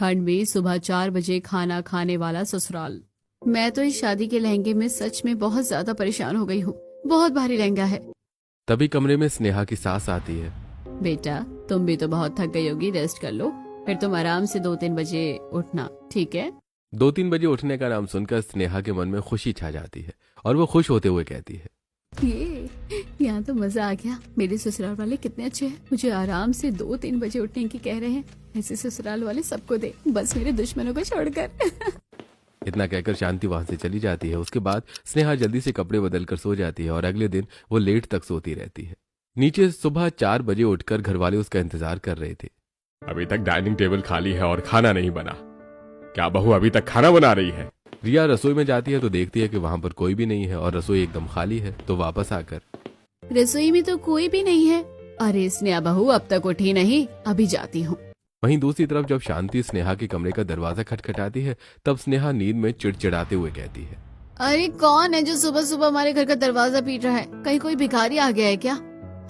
ठंड में सुबह 4 बजे खाना खाने वाला ससुराल। मैं तो इस शादी के लहंगे में सच में बहुत ज्यादा परेशान हो गई हूँ। बहुत भारी लहंगा है। तभी कमरे में स्नेहा की सास आती है। बेटा तुम भी तो बहुत थक गई होगी, रेस्ट कर लो, फिर तुम आराम से 2-3 बजे उठना, ठीक है? 2-3 बजे उठने का नाम सुनकर स्नेहा के मन में खुशी छा जाती है और वो खुश होते हुए कहती है, ये यहाँ तो मजा आ गया। मेरे ससुराल वाले कितने अच्छे हैं, मुझे आराम से 2-3 बजे उठने की कह रहे हैं। ऐसे ससुराल वाले सबको दे, बस मेरे दुश्मनों को छोड़कर। इतना कहकर शांति वहां से चली जाती है। उसके बाद स्नेहा जल्दी से कपड़े बदलकर सो जाती है और अगले दिन वो लेट तक सोती रहती है। नीचे सुबह 4 बजे उठकर घरवाले उसका इंतजार कर रहे थे। अभी तक डाइनिंग टेबल खाली है और खाना नहीं बना। क्या बहू अभी तक खाना बना रही है? रिया रसोई में जाती है तो देखती है कि वहां पर कोई भी नहीं है और रसोई एकदम खाली है। तो वापस आकर रसोई में तो कोई भी नहीं है। अरे स्नेहा बहू अब तक उठी नहीं, अभी जाती हूँ। वहीं दूसरी तरफ जब शांति स्नेहा के कमरे का दरवाजा खटखटाती है तब स्नेहा नींद में चिड़चिड़ाते हुए कहती है, अरे कौन है जो सुबह सुबह हमारे घर का दरवाजा पीट रहा है? कहीं कोई भिखारी आ गया है क्या?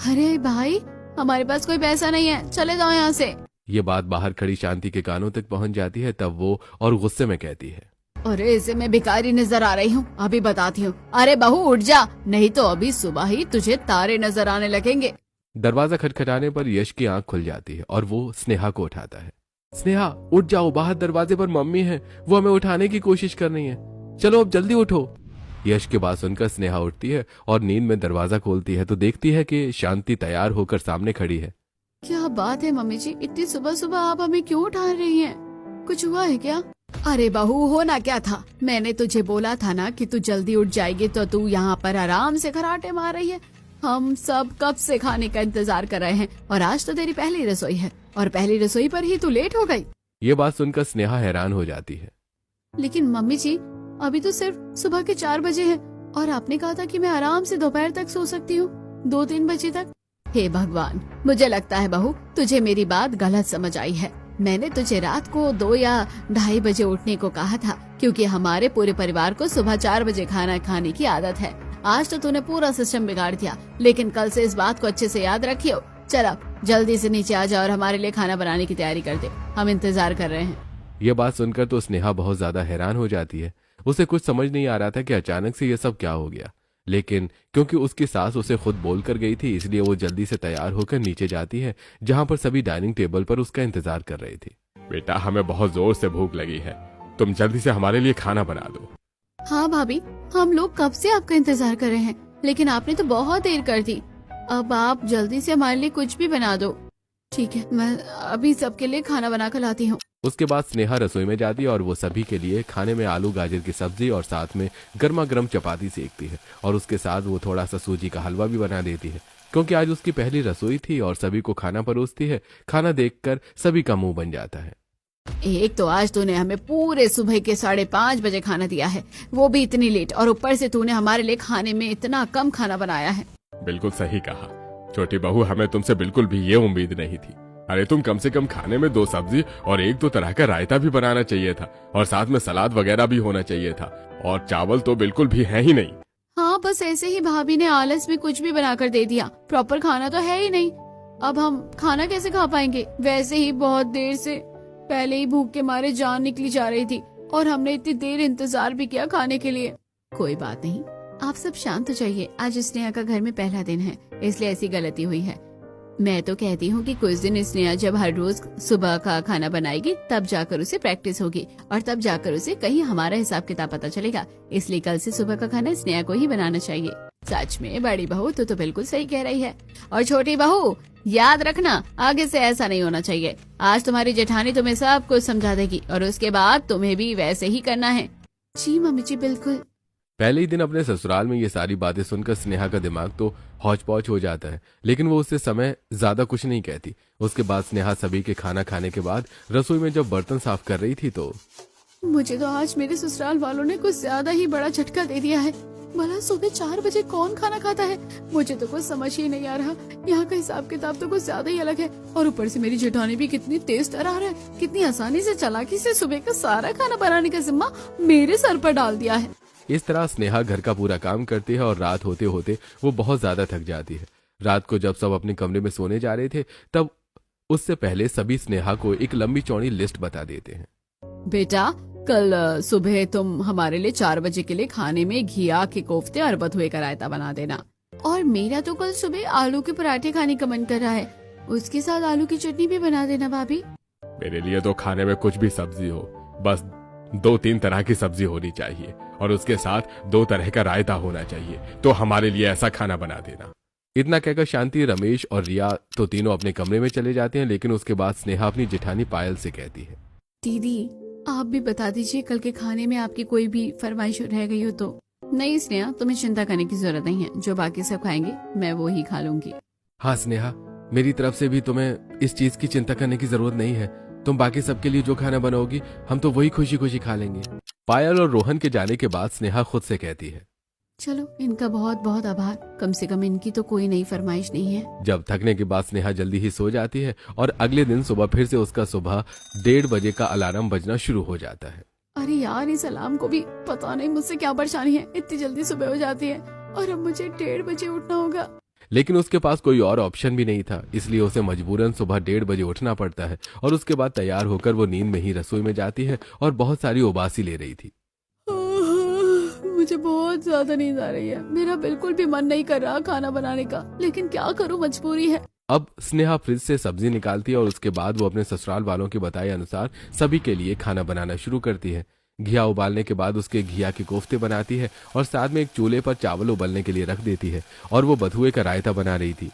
अरे भाई हमारे पास कोई पैसा नहीं है, चले जाओ यहाँ से। ये बात बाहर खड़ी शांति के कानों तक पहुंच जाती है। तब वो और गुस्से में कहती है, अरे इसे मैं भिखारी नजर आ रही हूँ, अभी बताती हूँ। अरे बहू उठ जा, नहीं तो अभी सुबह ही तुझे तारे नजर आने लगेंगे। दरवाजा खटखटाने पर यश की आंख खुल जाती है और वो स्नेहा को उठाता है। स्नेहा उठ जाओ, बाहर दरवाजे पर मम्मी है, वो हमें उठाने की कोशिश कर रही है, चलो अब जल्दी उठो। यश की बात सुनकर स्नेहा उठती है और नींद में दरवाजा खोलती है तो देखती है कि शांति तैयार होकर सामने खड़ी है। क्या बात है मम्मी जी, इतनी सुबह सुबह आप हमें क्यों उठा रही हैं? कुछ हुआ है क्या? अरे बहू होना क्या था, मैंने तुझे बोला था ना कि तू जल्दी उठ जाएगी तो तू यहाँ पर आराम से खराटे मार रही है। हम सब कब से खाने का इंतजार कर रहे हैं और आज तो तेरी पहली रसोई है और पहली रसोई पर ही तू लेट हो गई। ये बात सुनकर स्नेहा हैरान हो जाती है। लेकिन मम्मी जी अभी तो सिर्फ सुबह के 4 बजे हैं और आपने कहा था कि मैं आराम से दोपहर तक सो सकती हूँ, 2-3 बजे तक। हे भगवान, मुझे लगता है बहू तुझे मेरी बात गलत समझ आई है। मैंने तुझे रात को 2 या 2:30 बजे उठने को कहा था क्योंकि हमारे पूरे परिवार को सुबह 4 बजे खाना खाने की आदत है। आज तो तूने पूरा सिस्टम बिगाड़ दिया, लेकिन कल से इस बात को अच्छे से याद रखियो। चल अब जल्दी से नीचे आ जा और हमारे लिए खाना बनाने की तैयारी कर दे, हम इंतजार कर रहे हैं। ये बात सुनकर तो स्नेहा बहुत ज्यादा हैरान हो जाती है। उसे कुछ समझ नहीं आ रहा था कि अचानक से ये सब क्या हो गया, लेकिन क्योंकि उसकी सास उसे खुद बोल कर गई थी इसलिए वो जल्दी से तैयार होकर नीचे जाती है जहाँ पर सभी डाइनिंग टेबल पर उसका इंतजार कर रहे थे। बेटा हमें बहुत जोर से भूख लगी है, तुम जल्दी से हमारे लिए खाना बना दो। हाँ भाभी, हम लोग कब से आपका इंतजार कर रहे हैं, लेकिन आपने तो बहुत देर कर दी। अब आप जल्दी से हमारे लिए कुछ भी बना दो। ठीक है, मैं अभी सबके लिए खाना बना कर लाती हूँ। उसके बाद स्नेहा रसोई में जाती है और वो सभी के लिए खाने में आलू गाजर की सब्जी और साथ में गर्मा गर्म चपाती सेकती है और उसके साथ वो थोड़ा सा सूजी का हलवा भी बना देती है क्योंकि आज उसकी पहली रसोई थी और सभी को खाना परोसती है। खाना देखकर सभी का मुंह बन जाता है। एक तो आज तूने हमें पूरे सुबह के 5:30 बजे खाना दिया है, वो भी इतनी लेट, और ऊपर से तूने हमारे लिए खाने में इतना कम खाना बनाया है। बिल्कुल सही कहा छोटी बहू, हमें तुमसे बिल्कुल भी ये उम्मीद नहीं थी। अरे तुम कम से कम खाने में 2 सब्जी और 1-2 तरह का रायता भी बनाना चाहिए था और साथ में सलाद वगैरह भी होना चाहिए था, और चावल तो बिल्कुल भी है ही नहीं। हाँ बस ऐसे ही भाभी ने आलस में कुछ भी बनाकर दे दिया, प्रॉपर खाना तो है ही नहीं। अब हम खाना कैसे खा पाएंगे? वैसे ही बहुत देर से पहले ही भूख के मारे जान निकली जा रही थी और हमने इतनी देर इंतजार भी किया खाने के लिए। कोई बात नहीं, आप सब शांत हो जाइए। आज स्नेहा का घर में पहला दिन है इसलिए ऐसी गलती हुई है। मैं तो कहती हूँ कि कुछ दिन स्नेहा जब हर रोज सुबह का खाना बनाएगी तब जाकर उसे प्रैक्टिस होगी और तब जाकर उसे कहीं हमारा हिसाब किताब पता चलेगा। इसलिए कल से सुबह का खाना स्नेहा को ही बनाना चाहिए। सच में बड़ी बहू तो बिल्कुल सही कह रही है। और छोटी बहू याद रखना, आगे से ऐसा नहीं होना चाहिए। आज तुम्हारी जेठानी तुम्हें सब कुछ समझा देगी और उसके बाद तुम्हें भी वैसे ही करना है। जी मम्मी जी बिल्कुल। पहले ही दिन अपने ससुराल में ये सारी बातें सुनकर स्नेहा का दिमाग तो हौच पौच हो जाता है, लेकिन वो उससे समय ज्यादा कुछ नहीं कहती। उसके बाद स्नेहा सभी के खाना खाने के बाद रसोई में जब बर्तन साफ कर रही थी तो मुझे तो आज मेरे ससुराल वालों ने कुछ ज्यादा ही बड़ा झटका दे दिया है। भला सुबह 4 बजे कौन खाना खाता है? मुझे तो कुछ समझ ही नहीं आ रहा। यहाँ का हिसाब किताब तो कुछ ज्यादा ही अलग है और ऊपर से मेरी जेठानी भी कितनी तेज तर्रार है, कितनी आसानी से चालाकी से सुबह का सारा खाना बनाने का जिम्मा मेरे सर पर डाल दिया है। इस तरह स्नेहा घर का पूरा काम करती है और रात होते होते वो बहुत ज्यादा थक जाती है। रात को जब सब अपने कमरे में सोने जा रहे थे तब उससे पहले सभी स्नेहा को एक लंबी चौड़ी लिस्ट बता देते हैं। बेटा, कल सुबह तुम हमारे लिए 4 बजे के लिए खाने में घिया के कोफ्ते और बथुए का रायता बना देना। और मेरा तो कल सुबह आलू के पराठे खाने का मन कर रहा है, उसके साथ आलू की चटनी भी बना देना भाभी। मेरे लिए तो खाने में कुछ भी सब्जी हो, बस 2-3 तरह की सब्जी होनी चाहिए और उसके साथ 2 तरह का रायता होना चाहिए, तो हमारे लिए ऐसा खाना बना देना। इतना कहकर शांति, रमेश और रिया तो तीनों अपने कमरे में चले जाते हैं, लेकिन उसके बाद स्नेहा अपनी जेठानी पायल से कहती है, दीदी आप भी बता दीजिए कल के खाने में आपकी कोई भी फरमाइश रह गई हो तो। नहीं स्नेहा, तुम्हें चिंता करने की जरूरत नहीं है, जो बाकी सब खाएंगे मैं वो ही खा लूंगी। हाँ स्नेहा, मेरी तरफ से भी तुम्हें इस चीज की चिंता करने की जरूरत नहीं है। तुम बाकी सबके लिए जो खाना बनाओगी हम तो वही खुशी खुशी खा लेंगे। पायल और रोहन के जाने के बाद स्नेहा खुद से कहती है, चलो इनका बहुत बहुत आभार, कम से कम इनकी तो कोई नई फरमाइश नहीं है। जब थकने के बाद स्नेहा जल्दी ही सो जाती है और अगले दिन सुबह फिर से उसका सुबह 1:30 बजे का अलार्म बजना शुरू हो जाता है। अरे यार, इस अलार्म को भी पता नहीं मुझसे क्या परेशानी है, इतनी जल्दी सुबह हो जाती है और अब मुझे 1:30 बजे उठना होगा। लेकिन उसके पास कोई और ऑप्शन भी नहीं था, इसलिए उसे मजबूरन सुबह 1:30 बजे उठना पड़ता है और उसके बाद तैयार होकर वो नींद में ही रसोई में जाती है और बहुत सारी उबासी ले रही थी। मुझे बहुत ज्यादा नींद आ रही है, मेरा बिल्कुल भी मन नहीं कर रहा खाना बनाने का, लेकिन क्या करूं, मजबूरी है। अब स्नेहा फ्रिज से सब्जी निकालती है और उसके बाद वो अपने ससुराल वालों के बताए अनुसार सभी के लिए खाना बनाना शुरू करती है। घिया उबालने के बाद उसके घिया के कोफ्ते बनाती है और साथ में एक चूल्हे पर चावल उबलने के लिए रख देती है और वो बथुए का रायता बना रही थी।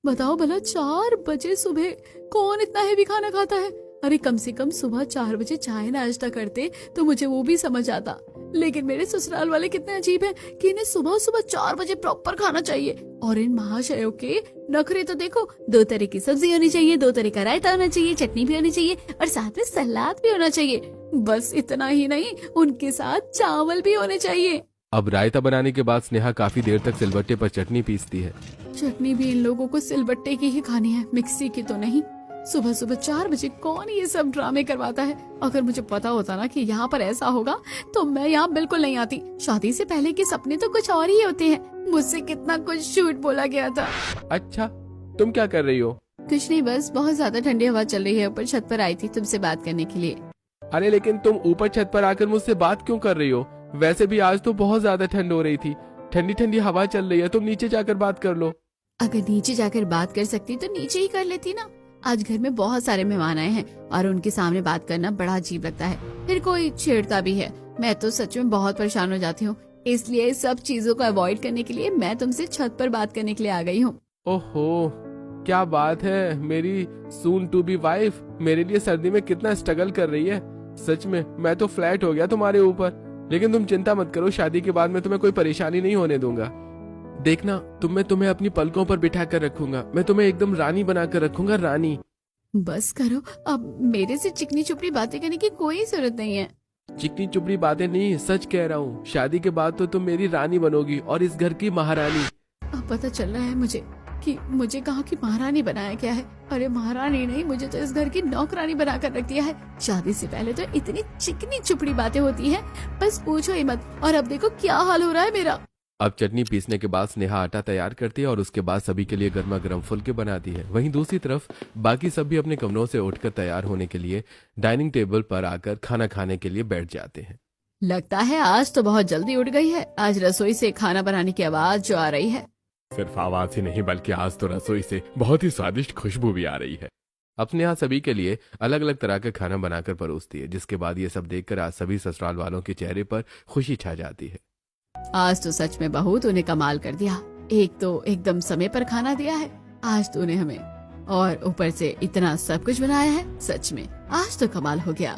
बताओ भला 4 बजे सुबह कौन इतना हैवी खाना खाता है? अरे कम से कम सुबह 4 बजे चाय नाश्ता करते तो मुझे वो भी समझ आता, लेकिन मेरे ससुराल वाले कितने अजीब हैं कि इन्हें सुबह सुबह 4 बजे प्रॉपर खाना चाहिए। और इन महाशयों के नखरे तो देखो, 2 तरह की सब्जी होनी चाहिए, 2 तरह का रायता होना चाहिए, चटनी भी होनी चाहिए और साथ में सलाद भी होना चाहिए। बस इतना ही नहीं, उनके साथ चावल भी होने चाहिए। अब रायता बनाने के बाद स्नेहा काफी देर तक सिलबट्टे पर चटनी पीसती है। चटनी भी इन लोगों को सिलबट्टे की ही खानी है, मिक्सी की तो नहीं। सुबह सुबह 4 बजे कौन ये सब ड्रामे करवाता है? अगर मुझे पता होता ना कि यहाँ पर ऐसा होगा तो मैं यहाँ बिल्कुल नहीं आती। शादी से पहले के सपने तो कुछ और ही होते हैं, मुझसे कितना कुछ झूठ बोला गया था। अच्छा, तुम क्या कर रही हो? कुछ नहीं, बस बहुत ज्यादा ठंडी हवा चल रही है, ऊपर छत पर आई थी तुमसे बात करने के लिए। अरे लेकिन तुम ऊपर छत पर आकर मुझसे बात क्यों कर रही हो? वैसे भी आज तो बहुत ज्यादा ठंड हो रही थी, ठंडी ठंडी हवा चल रही है, तुम नीचे जाकर बात कर लो। अगर नीचे जाकर बात कर सकती तो नीचे ही कर लेती ना। आज घर में बहुत सारे मेहमान आए हैं और उनके सामने बात करना बड़ा अजीब लगता है, फिर कोई छेड़ता भी है। मैं तो सच में बहुत परेशान हो जाती हूँ, इसलिए सब चीजों को अवॉइड करने के लिए मैं तुमसे छत पर बात करने के लिए आ गई हूँ। ओहो, क्या बात है मेरी सून टू बी वाइफ, मेरे लिए सर्दी में कितना स्ट्रगल कर रही है। सच में मैं तो फ्लैट हो गया तुम्हारे ऊपर, लेकिन तुम चिंता मत करो, शादी के बाद मैं तुम्हें कोई परेशानी नहीं होने दूंगा। देखना, तुम्हें अपनी पलकों पर बिठा कर रखूंगा, मैं तुम्हें एकदम रानी बनाकर रखूंगा, रानी। बस करो, अब मेरे से चिकनी चुपड़ी बातें करने की कोई जरूरत नहीं है। चिकनी चुपड़ी बातें नहीं, सच कह रहा हूँ, शादी के बाद तो तुम मेरी रानी बनोगी और इस घर की महारानी। अब पता चल रहा है मुझे कि मुझे कहाँ की महारानी बनाया क्या है। अरे महारानी नहीं, मुझे तो इस घर की नौकरानी बनाकर रख दिया है। शादी से पहले तो इतनी चिकनी चुपड़ी बातें होती हैं, बस पूछो ही मत। और अब देखो क्या हाल हो रहा है मेरा। अब चटनी पीसने के बाद स्नेहा आटा तैयार करती है और उसके बाद सभी के लिए गर्मा गर्म फुलके बनाती है। वहीं दूसरी तरफ बाकी सब भी अपने कमरों से उठकर तैयार होने के लिए डाइनिंग टेबल पर आकर खाना खाने के लिए बैठ जाते हैं। लगता है आज तो बहुत जल्दी उठ गई है, आज रसोई से खाना बनाने की आवाज जो आ रही है। सिर्फ आवाज ही नहीं बल्कि आज तो रसोई से बहुत ही स्वादिष्ट खुशबू भी आ रही है। अपने यहाँ सभी के लिए अलग अलग तरह का खाना बनाकर परोसती है, जिसके बाद ये सब देखकर आज सभी ससुराल वालों के चेहरे पर खुशी छा जाती है। आज तो सच में बहू तूने कमाल कर दिया, एक तो एकदम समय पर खाना दिया है आज तूने हमें, और ऊपर से इतना सब कुछ बनाया है। सच में आज तो कमाल हो गया।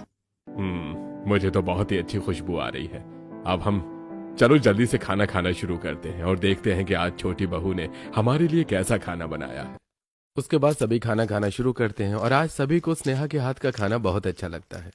मुझे तो बहुत ही अच्छी खुशबू आ रही है। अब हम चलो जल्दी से खाना खाना शुरू करते हैं और देखते हैं कि आज छोटी बहू ने हमारे लिए कैसा खाना बनाया है। उसके बाद सभी खाना खाना शुरू करते हैं और आज सभी को स्नेहा के हाथ का खाना बहुत अच्छा लगता है।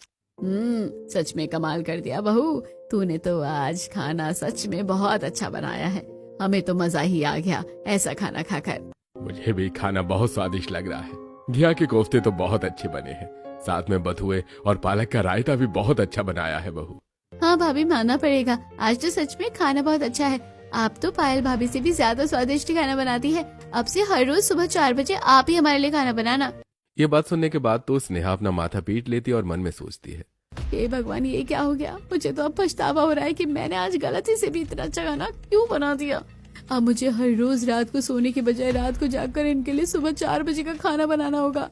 सच में कमाल कर दिया बहू, तूने तो आज खाना सच में बहुत अच्छा बनाया है। हमें तो मजा ही आ गया ऐसा खाना खाकर। मुझे भी खाना बहुत स्वादिष्ट लग रहा है। घिया के कोफ्ते तो बहुत अच्छे बने हैं, साथ में बथुए और पालक का रायता भी बहुत अच्छा बनाया है बहू। हाँ भाभी, मानना पड़ेगा, आज तो सच में खाना बहुत अच्छा है। आप तो पायल भाभी से भी ज्यादा स्वादिष्ट खाना बनाती है। अब से हर रोज सुबह 4 बजे आप ही हमारे लिए खाना बनाना। ये बात सुनने के बाद तो स्नेहा अपना माथा पीट लेती है और मन में सोचती है, हे भगवान, ये क्या हो गया। मुझे तो अब पछतावा हो रहा है कि मैंने आज गलती से भी इतना अच्छा खाना क्यों बना दिया। अब मुझे हर रोज रात को सोने के बजाय रात को जाकर इनके लिए सुबह 4 बजे का खाना बनाना होगा।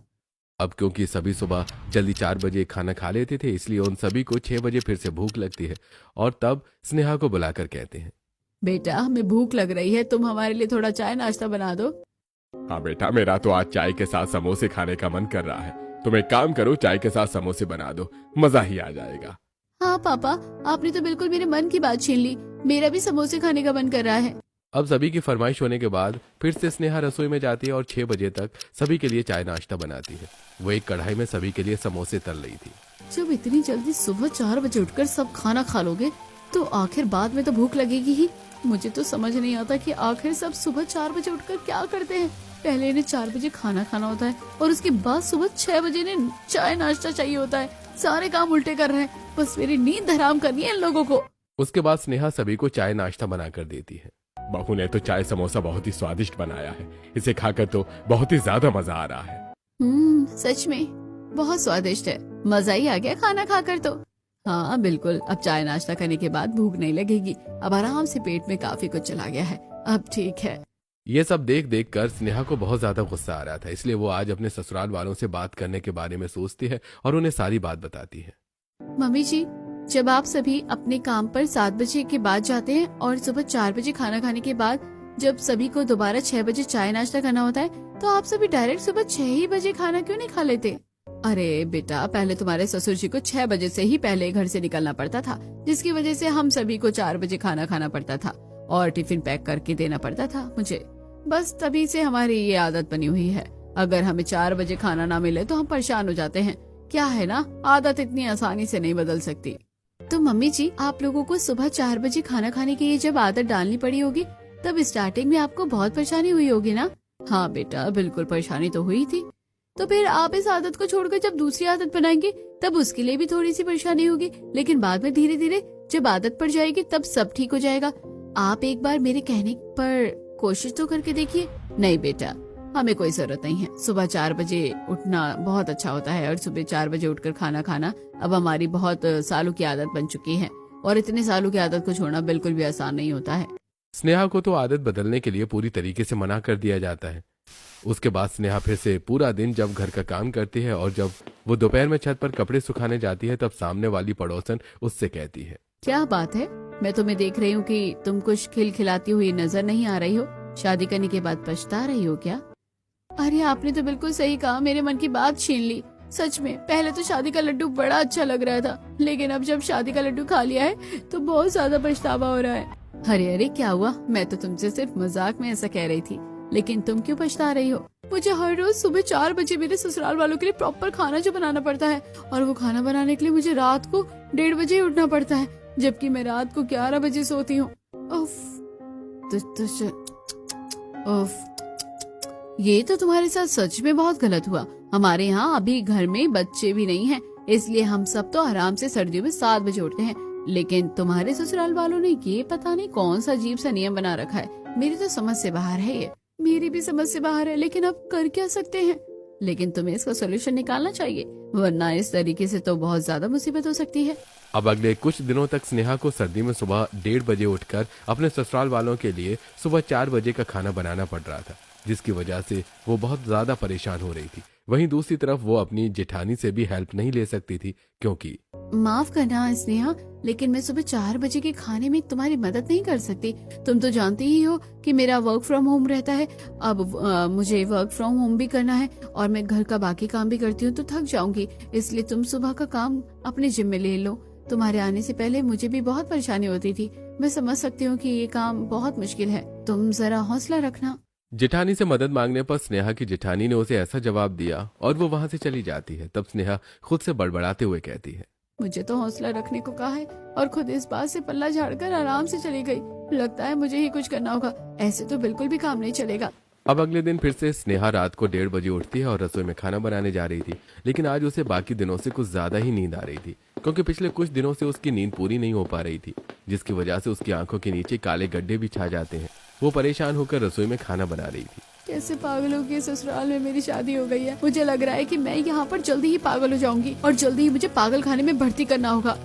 अब क्योंकि सभी सुबह जल्दी 4 बजे खाना खा लेते थे, इसलिए उन सभी को 6 बजे फिर से भूख लगती है और तब स्नेहा को बुलाकर कहते हैं, बेटा, हमें भूख लग रही है, तुम हमारे लिए थोड़ा चाय नाश्ता बना दो। हाँ बेटा, मेरा तो आज चाय के साथ समोसे खाने का मन कर रहा है। तुम एक काम करो, चाय के साथ समोसे बना दो, मजा ही आ जाएगा। हाँ पापा, आपने तो बिल्कुल मेरे मन की बात छीन ली। मेरा भी समोसे खाने का मन कर रहा है। अब सभी की फरमाइश होने के बाद फिर से स्नेहा रसोई में जाती है और 6 बजे तक सभी के लिए चाय नाश्ता बनाती है। वो एक कढ़ाई में सभी के लिए समोसे तल रही थी। जब इतनी जल्दी सुबह 4 बजे उठकर सब खाना खा लोगे तो आखिर बाद में तो भूख लगेगी ही। मुझे तो समझ नहीं आता कि आखिर सब सुबह 4 बजे उठकर क्या करते हैं। पहले इन्हें 4 बजे खाना खाना होता है और उसके बाद सुबह 6 बजे इन्हें चाय नाश्ता चाहिए होता है। सारे काम उल्टे कर रहे हैं, बस मेरी नींद हराम करनी है इन लोगों को। उसके बाद स्नेहा सभी को चाय नाश्ता बनाकर देती है। बहू ने तो चाय समोसा बहुत ही स्वादिष्ट बनाया है, इसे खाकर तो बहुत ही ज्यादा मजा आ रहा है। सच में बहुत स्वादिष्ट है, मजा ही आ गया खाना खाकर तो। हाँ बिल्कुल, अब चाय नाश्ता करने के बाद भूख नहीं लगेगी। अब आराम से पेट में काफी कुछ चला गया है, अब ठीक है। ये सब देख देख कर स्नेहा को बहुत ज्यादा गुस्सा आ रहा था, इसलिए वो आज अपने ससुराल वालों से बात करने के बारे में सोचती है और उन्हें सारी बात बताती है। मम्मी जी, जब आप सभी अपने काम पर 7 बजे के बाद जाते हैं और सुबह 4 बजे खाना खाने के बाद जब सभी को दोबारा 6 बजे चाय नाश्ता करना होता है तो आप सभी डायरेक्ट सुबह 6 ही बजे खाना क्यों नहीं खा लेते? अरे बेटा, पहले तुम्हारे ससुर जी को 6 बजे से ही पहले घर से निकलना पड़ता था, जिसकी वजह से हम सभी को 4 बजे खाना खाना पड़ता था और टिफिन पैक करके देना पड़ता था मुझे। बस तभी से हमारी ये आदत बनी हुई है। अगर हमें 4 बजे खाना ना मिले तो हम परेशान हो जाते हैं। क्या है ना, आदत इतनी आसानी से नहीं बदल सकती। तो मम्मी जी, आप लोगों को सुबह 4 बजे खाना खाने की ये जब आदत डालनी पड़ी होगी तब स्टार्टिंग में आपको बहुत परेशानी हुई होगी ना? हाँ बेटा, बिल्कुल परेशानी तो हुई थी। तो फिर आप इस आदत को छोड़कर जब दूसरी आदत बनाएंगे तब उसके लिए भी थोड़ी सी परेशानी होगी, लेकिन बाद में धीरे धीरे जब आदत पड़ जाएगी तब सब ठीक हो जाएगा। आप एक बार मेरे कहने पर कोशिश तो करके देखिए। नहीं बेटा, हमें कोई जरूरत नहीं है। सुबह 4 बजे उठना बहुत अच्छा होता है और सुबह 4 बजे उठकर खाना खाना अब हमारी बहुत सालों की आदत बन चुकी है और इतने सालों की आदत को छोड़ना बिल्कुल भी आसान नहीं होता है। स्नेहा को तो आदत बदलने के लिए पूरी तरीके से मना कर दिया जाता है। उसके बाद स्नेहा फिर से पूरा दिन जब घर का काम करती है और जब वो दोपहर में छत पर कपड़े सुखाने जाती है तब सामने वाली पड़ोसन उससे कहती है, क्या बात है, मैं तुम्हें देख रही हूँ कि तुम कुछ खिलखिलाती हुई नजर नहीं आ रही हो। शादी करने के बाद पछता रही हो क्या? अरे आपने तो बिल्कुल सही कहा, मेरे मन की बात छीन ली। सच में पहले तो शादी का लड्डू बड़ा अच्छा लग रहा था, लेकिन अब जब शादी का लड्डू खा लिया है तो बहुत ज्यादा पछतावा हो रहा है। अरे अरे क्या हुआ, मैं तो तुमसे सिर्फ मजाक में ऐसा कह रही थी, लेकिन तुम क्यों पछता रही हो? मुझे हर रोज सुबह 4 बजे मेरे ससुराल वालों के लिए प्रॉपर खाना जो बनाना पड़ता है और वो खाना बनाने के लिए मुझे रात को 1:30 बजे ही उठना पड़ता है, जबकि मैं रात को 11 बजे सोती हूँ। ये तो तुम्हारे साथ सच में बहुत गलत हुआ। हमारे यहाँ अभी घर में बच्चे भी नहीं हैं, इसलिए हम सब तो आराम से सर्दियों में 7 बजे उठते हैं, लेकिन तुम्हारे ससुराल वालों ने ये पता नहीं कौन सा अजीब सा नियम बना रखा है। मेरी तो समझ से बाहर है ये। मेरी भी समझ से बाहर है, लेकिन अब कर क्या सकते हैं? लेकिन तुम्हें इसका सोल्यूशन निकालना चाहिए, वरना इस तरीके से तो बहुत ज्यादा मुसीबत हो सकती है। अब अगले कुछ दिनों तक स्नेहा को सर्दी में सुबह 1:30 बजे उठकर अपने ससुराल वालों के लिए सुबह 4 बजे का खाना बनाना पड़ रहा था, जिसकी वजह से वो बहुत ज्यादा परेशान हो रही थी। वहीं दूसरी तरफ वो अपनी जेठानी से भी हेल्प नहीं ले सकती थी, क्योंकि माफ करना स्नेहा, लेकिन मैं सुबह 4 बजे के खाने में तुम्हारी मदद नहीं कर सकती। तुम तो जानती ही हो कि मेरा वर्क फ्रॉम होम रहता है। अब मुझे वर्क फ्रॉम होम भी करना है और मैं घर का बाकी काम भी करती हूँ तो थक जाऊंगी, इसलिए तुम सुबह का काम अपने जिम्मे ले लो। तुम्हारे आने से पहले मुझे भी बहुत परेशानी होती थी, मैं समझ सकती हूँ कि ये काम बहुत मुश्किल है, तुम जरा हौसला रखना। जेठानी से मदद मांगने पर स्नेहा की जेठानी ने उसे ऐसा जवाब दिया और वो वहाँ से चली जाती है। तब स्नेहा खुद से बड़बड़ाते हुए कहती है, मुझे तो हौसला रखने को कहा है और खुद इस बात से पल्ला झाड़कर आराम से चली गई। लगता है मुझे ही कुछ करना होगा, ऐसे तो बिल्कुल भी काम नहीं चलेगा। अब अगले दिन फिर से स्नेहा रात को 1:30 बजे उठती है और रसोई में खाना बनाने जा रही थी, लेकिन आज उसे बाकी दिनों से कुछ ज्यादा ही नींद आ रही थी, क्योंकि पिछले कुछ दिनों से उसकी नींद पूरी नहीं हो पा रही थी, जिसकी वजह से उसकी आंखों के नीचे काले गड्ढे भी छा जाते हैं। वो परेशान होकर रसोई में खाना बना रही थी। कैसे पागलों के ससुराल में मेरी शादी हो गई है। मुझे लग रहा है कि मैं यहाँ पर जल्दी ही पागल हो जाऊंगी और जल्दी ही मुझे पागल खाने में भर्ती करना होगा।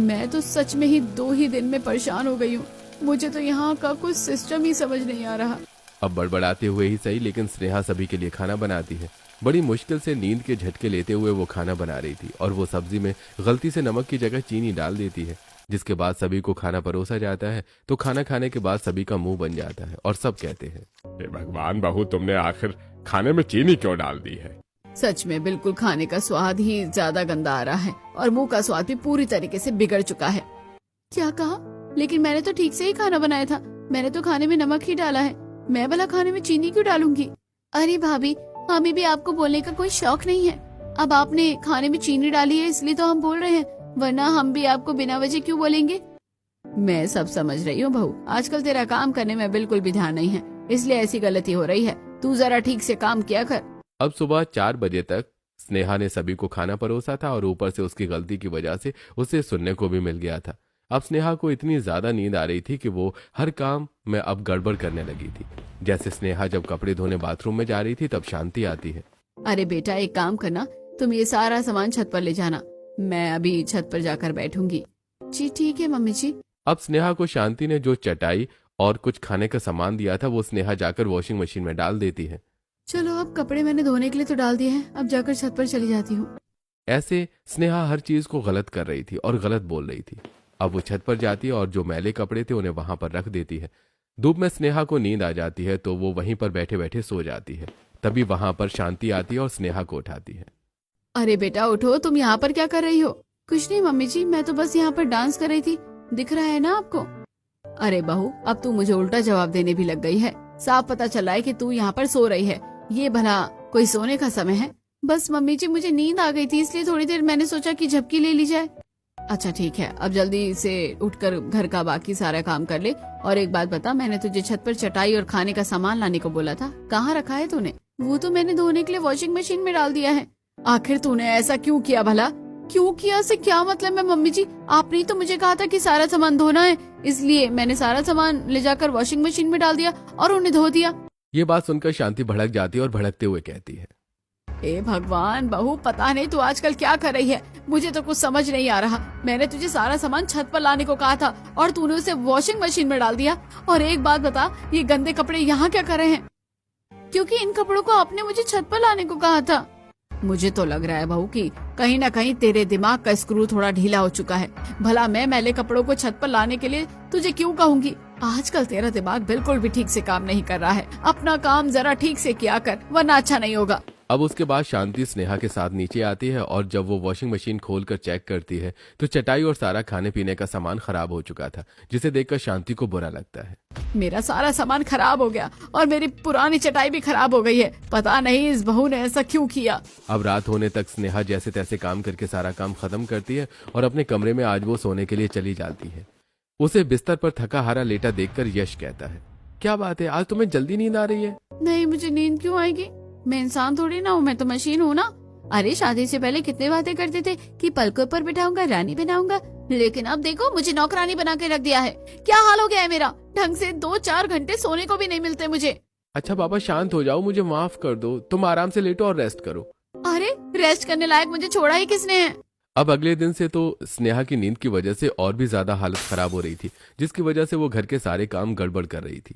मैं तो सच में ही 2 ही दिन में परेशान हो गई हूँ। मुझे तो यहाँ का कुछ सिस्टम ही समझ नहीं आ रहा। अब बड़बड़ाते हुए ही सही, लेकिन स्नेहा सभी के लिए खाना बनाती है। बड़ी मुश्किल से नींद के झटके लेते हुए वो खाना बना रही थी और वो सब्जी में गलती से नमक की जगह चीनी डाल देती है, जिसके बाद सभी को खाना परोसा जाता है। तो खाना खाने के बाद सभी का मुंह बन जाता है और सब कहते हैं, हे भगवान बहू, तुमने आखिर खाने में चीनी क्यों डाल दी है? सच में बिल्कुल खाने का स्वाद ही ज्यादा गंदा आ रहा है और मुंह का स्वाद भी पूरी तरीके से बिगड़ चुका है। क्या कहा? लेकिन मैंने तो ठीक से ही खाना बनाया था। मैंने तो खाने में नमक ही डाला है। मैं भला खाने में चीनी क्यों डालूंगी? अरे भाभी, हमें भी आपको बोलने का कोई शौक नहीं है। अब आपने खाने में चीनी डाली है इसलिए तो हम बोल रहे हैं, वरना हम भी आपको बिना वजह क्यों बोलेंगे? मैं सब समझ रही हूँ बहू, आजकल तेरा काम करने में बिल्कुल भी ध्यान नहीं है, इसलिए ऐसी गलती हो रही है। तू जरा ठीक से काम किया कर। अब सुबह 4 बजे तक स्नेहा ने सभी को खाना परोसा था और ऊपर से उसकी गलती की वजह से उसे सुनने को भी मिल गया था। अब स्नेहा को इतनी ज्यादा नींद आ रही थी कि वो हर काम में अब गड़बड़ करने लगी थी। जैसे स्नेहा जब कपड़े धोने बाथरूम में जा रही थी तब शांति आती है। अरे बेटा, एक काम करना, तुम ये सारा सामान छत पर ले जाना, मैं अभी छत पर जाकर बैठूंगी। जी ठीक है मम्मी जी। अब स्नेहा को शांति ने जो चटाई और कुछ खाने का सामान दिया था वो स्नेहा जाकर वॉशिंग मशीन में डाल देती है। चलो, अब कपड़े मैंने धोने के लिए तो डाल दिए हैं, अब जाकर छत पर चली जाती हूँ। ऐसे स्नेहा हर चीज को गलत कर रही थी और गलत बोल रही थी। अब वो छत पर जाती है और जो मैले कपड़े थे उन्हें वहां पर रख देती है। धूप में स्नेहा को नींद आ जाती है तो वो वहीं पर बैठे बैठे सो जाती है। तभी वहां पर शांति आती है और स्नेहा को उठाती है। अरे बेटा उठो, तुम यहाँ पर क्या कर रही हो? कुछ नहीं मम्मी जी, मैं तो बस यहाँ पर डांस कर रही थी, दिख रहा है ना आपको? अरे बहू, अब तू मुझे उल्टा जवाब देने भी लग गई है। साफ पता चला है कि तू यहाँ पर सो रही है। ये भला कोई सोने का समय है? बस मम्मी जी, मुझे नींद आ गई थी इसलिए थोड़ी देर मैंने सोचा कि झपकी ले ली जाए। अच्छा ठीक है, अब जल्दी से उठकर घर का बाकी सारा काम कर ले। और एक बात बता, मैंने तुझे छत पर चटाई और खाने का सामान लाने को बोला था, कहाँ रखा है तूने? वो तो मैंने धोने के लिए वॉशिंग मशीन में डाल दिया है। आखिर तूने ऐसा क्यों किया भला? क्यों किया से क्या मतलब है मम्मी जी? आपने तो मुझे कहा था कि सारा सामान धोना है, इसलिए मैंने सारा सामान ले जाकर वॉशिंग मशीन में डाल दिया और उन्हें धो दिया। ये बात सुनकर शांति भड़क जाती है और भड़कते हुए कहती है, ए भगवान बहू, पता नहीं तू आजकल क्या कर रही है, मुझे तो कुछ समझ नहीं आ रहा। मैंने तुझे सारा सामान छत पर लाने को कहा था और तूने उसे वॉशिंग मशीन में डाल दिया। और एक बात बता, ये गंदे कपड़े यहाँ क्या कर रहे हैं? क्योंकि इन कपड़ों को आपने मुझे छत पर लाने को कहा था। मुझे तो लग रहा है बहू कि कहीं न कहीं तेरे दिमाग का स्क्रू थोड़ा ढीला हो चुका है। भला मैं मैले कपड़ों को छत पर लाने के लिए तुझे क्यों कहूँगी? आजकल तेरा दिमाग बिल्कुल भी ठीक से काम नहीं कर रहा है। अपना काम जरा ठीक से किया कर, वरना अच्छा नहीं होगा। अब उसके बाद शांति स्नेहा के साथ नीचे आती है और जब वो वॉशिंग मशीन खोलकर चेक करती है तो चटाई और सारा खाने पीने का सामान खराब हो चुका था, जिसे देखकर शांति को बुरा लगता है। मेरा सारा सामान खराब हो गया और मेरी पुरानी चटाई भी खराब हो गई है। पता नहीं इस बहू ने ऐसा क्यों किया। अब रात होने तक स्नेहा जैसे तैसे काम करके सारा काम खत्म करती है और अपने कमरे में आज वो सोने के लिए चली जाती है। उसे बिस्तर पर थका हारा लेटा देखकर यश कहता है, क्या बात है, आज तुम्हें जल्दी नींद आ रही है? नहीं, मुझे नींद क्यों आएगी? मैं इंसान थोड़ी ना हूँ, मैं तो मशीन हूँ ना। अरे शादी से पहले कितने बातें करते थे कि पलकों पर बिठाऊंगा, रानी बनाऊंगा, लेकिन अब देखो मुझे नौकरानी बना के रख दिया है। क्या हाल हो गया है मेरा? ढंग से 2-4 घंटे सोने को भी नहीं मिलते मुझे। अच्छा बाबा शांत हो जाओ, मुझे माफ कर दो, तुम आराम से लेटो और रेस्ट करो। अरे रेस्ट करने लायक मुझे छोड़ा ही किसने है? अब अगले दिन से तो स्नेहा की नींद की वजह से और भी ज्यादा हालत खराब हो रही थी, जिसकी वजह से वो घर के सारे काम गड़बड़ कर रही थी।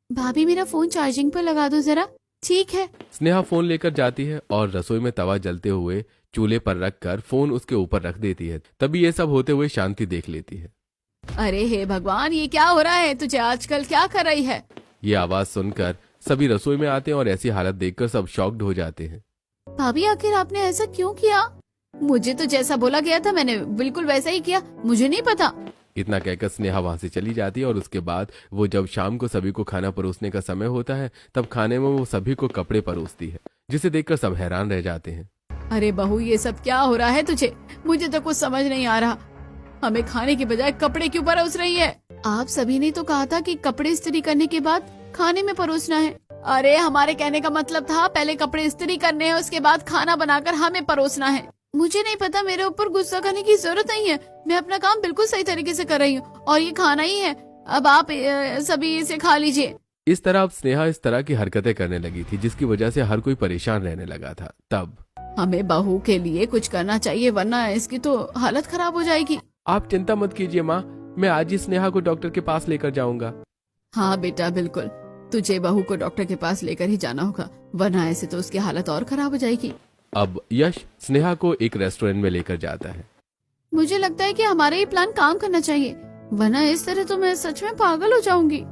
भाभी मेरा फोन चार्जिंग पर लगा दो जरा। ठीक है। स्नेहा फोन लेकर जाती है और रसोई में तवा जलते हुए चूल्हे पर रखकर फोन उसके ऊपर रख देती है। तभी ये सब होते हुए शांति देख लेती है। अरे हे भगवान, ये क्या हो रहा है? तुझे आजकल क्या कर रही है? ये आवाज सुनकर सभी रसोई में आते हैं और ऐसी हालत देखकर सब शॉक्ड हो जाते हैं। भाभी आखिर आपने ऐसा क्यों किया? मुझे तो जैसा बोला गया था मैंने बिल्कुल वैसा ही किया, मुझे नहीं पता। इतना कहकर स्नेहा वहां से चली जाती है और उसके बाद वो जब शाम को सभी को खाना परोसने का समय होता है तब खाने में वो सभी को कपड़े परोसती है, जिसे देखकर सब हैरान रह जाते हैं। अरे बहू, ये सब क्या हो रहा है तुझे? मुझे तो कुछ समझ नहीं आ रहा। हमें खाने की बजाय कपड़े क्यों परोस रही है? आप सभी ने तो कहा था कि कपड़े इस्त्री करने के बाद खाने में परोसना है। अरे हमारे कहने का मतलब था पहले कपड़े इस्त्री करने हैं, उसके बाद खाना बनाकर हमें परोसना है। मुझे नहीं पता, मेरे ऊपर गुस्सा करने की जरूरत नहीं है। मैं अपना काम बिल्कुल सही तरीके से कर रही हूँ और ये खाना ही है। अब आप सभी इसे खा लीजिए। इस तरह अब स्नेहा इस तरह की हरकतें करने लगी थी जिसकी वजह से हर कोई परेशान रहने लगा था। तब हमें बहू के लिए कुछ करना चाहिए वरना इसकी तो हालत खराब हो जाएगी। आप चिंता मत कीजिए माँ, मैं आज ही स्नेहा को डॉक्टर के पास लेकर जाऊंगा। हाँ बेटा बिल्कुल, तुझे बहू को डॉक्टर के पास लेकर ही जाना होगा वरना ऐसे तो उसकी हालत और खराब हो जाएगी। अब यश स्नेहा को एक रेस्टोरेंट में लेकर जाता है। मुझे लगता है कि हमारा ये प्लान काम करना चाहिए वरना इस तरह तो मैं सच में पागल हो जाऊंगी।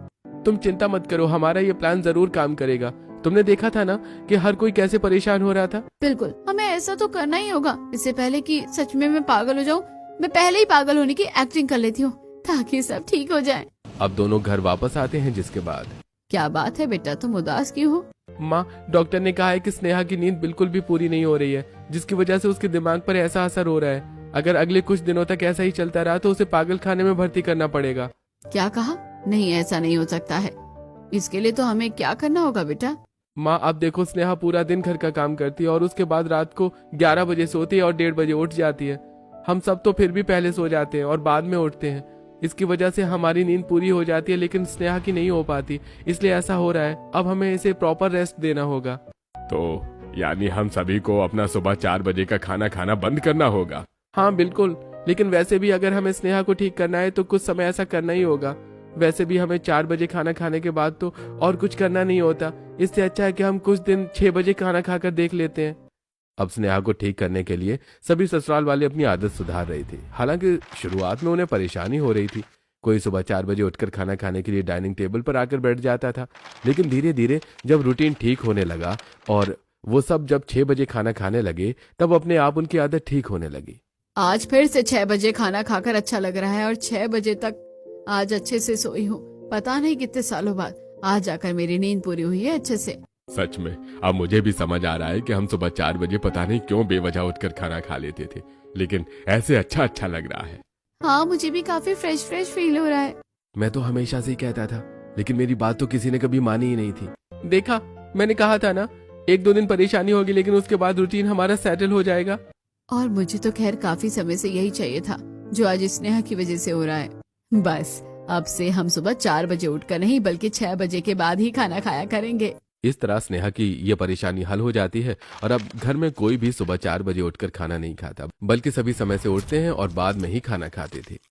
तुम चिंता मत करो, हमारा ये प्लान जरूर काम करेगा। तुमने देखा था ना कि हर कोई कैसे परेशान हो रहा था। बिल्कुल, हमें ऐसा तो करना ही होगा। इससे पहले कि सच में मैं पागल हो जाऊं, मैं पहले ही पागल होने की एक्टिंग कर लेती हूँ ताकि सब ठीक हो जाए। अब दोनों घर वापस आते हैं जिसके बाद क्या बात है बेटा, तुम उदास क्यों हो? माँ, डॉक्टर ने कहा है कि स्नेहा की नींद बिल्कुल भी पूरी नहीं हो रही है जिसकी वजह से उसके दिमाग पर ऐसा असर हो रहा है। अगर अगले कुछ दिनों तक ऐसा ही चलता रहा तो उसे पागल खाने में भर्ती करना पड़ेगा। क्या कहा? नहीं, ऐसा नहीं हो सकता है। इसके लिए तो हमें क्या करना होगा बेटा? माँ, आप देखो स्नेहा पूरा दिन घर का काम करती है और उसके बाद रात को 11 बजे सोती है और 1:30 बजे उठ जाती है। हम सब तो फिर भी पहले सो जाते हैं और बाद में उठते हैं। इसकी वजह से हमारी नींद पूरी हो जाती है लेकिन स्नेहा की नहीं हो पाती, इसलिए ऐसा हो रहा है। अब हमें इसे प्रॉपर रेस्ट देना होगा। तो यानी हम सभी को अपना सुबह 4 बजे का खाना खाना बंद करना होगा? हाँ बिल्कुल, लेकिन वैसे भी अगर हमें स्नेहा को ठीक करना है तो कुछ समय ऐसा करना ही होगा। वैसे भी हमें 4 बजे खाना खाने के बाद तो और कुछ करना नहीं होता। इससे अच्छा है कि हम कुछ दिन 6 बजे खाना खाकर देख लेते हैं। अब स्नेहा को ठीक करने के लिए सभी ससुराल वाले अपनी आदत सुधार रहे थे। हालांकि शुरुआत में उन्हें परेशानी हो रही थी। कोई सुबह 4 बजे उठकर खाना खाने के लिए डाइनिंग टेबल पर आकर बैठ जाता था, लेकिन धीरे धीरे जब रूटीन ठीक होने लगा और वो सब जब 6 बजे खाना खाने लगे तब अपने आप उनकी आदत ठीक होने लगी। आज फिर से 6 बजे खाना खाकर अच्छा लग रहा है और 6 बजे तक आज अच्छे से सोई हूँ। पता नहीं कितने सालों बाद आज जाकर मेरी नींद पूरी हुई है अच्छे से। सच में अब मुझे भी समझ आ रहा है कि हम सुबह 4 बजे पता नहीं क्यों बेवजह उठकर खाना खा लेते थे, लेकिन ऐसे अच्छा लग रहा है। हाँ, मुझे भी काफी फ्रेश फील हो रहा है। मैं तो हमेशा से ही कहता था, लेकिन मेरी बात तो किसी ने कभी मानी ही नहीं थी। देखा, मैंने कहा था ना, 1-2 दिन परेशानी होगी लेकिन उसके बाद रूटीन हमारा सेटल हो जाएगा। और मुझे तो खैर काफी समय से यही चाहिए था जो आज स्नेहा की वजह से हो रहा है। बस अब से हम सुबह 4 बजे उठकर नहीं बल्कि 6 बजे के बाद ही खाना खाया करेंगे। इस तरह स्नेहा की ये परेशानी हल हो जाती है और अब घर में कोई भी सुबह 4 बजे उठकर खाना नहीं खाता, बल्कि सभी समय से उठते हैं और बाद में ही खाना खाते थे।